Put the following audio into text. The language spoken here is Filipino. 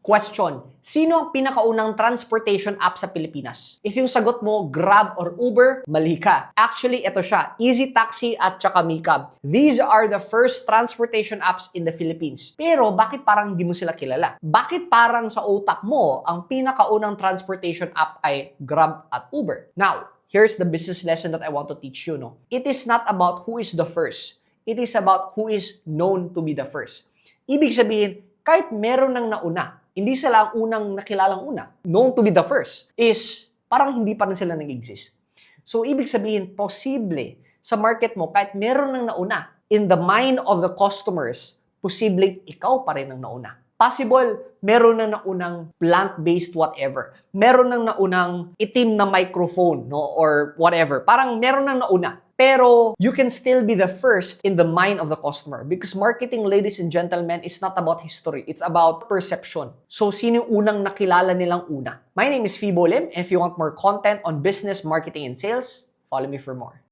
Question, sino ang pinakaunang transportation app sa Pilipinas? If yung sagot mo, Grab or Uber, mali ka. Actually, ito siya, Easy Taxi at saka Micab. These are the first transportation apps in the Philippines. Pero bakit parang hindi mo sila kilala? Bakit parang sa utak mo, ang pinakaunang transportation app ay Grab at Uber? Now, here's the business lesson that I want to teach you. No? It is not about who is the first. It is about who is known to be the first. Ibig sabihin, kahit meron ng nauna, hindi sila ang unang nakilalang una, known to be the first, is parang hindi pa rin sila nag-exist. So, ibig sabihin, posible sa market mo, kahit meron ng nauna, in the mind of the customers, posibleng ikaw pa rin ang nauna. Possible, meron ng naunang plant-based whatever. Meron ng naunang itim na microphone, no? Or whatever. Parang meron ng nauna. Pero you can still be the first in the mind of the customer because marketing, ladies and gentlemen, is not about history. It's about perception. So, sino yung unang nakilala nilang una? My name is Fibo Lim, and if you want more content on business, marketing, and sales, follow me for more.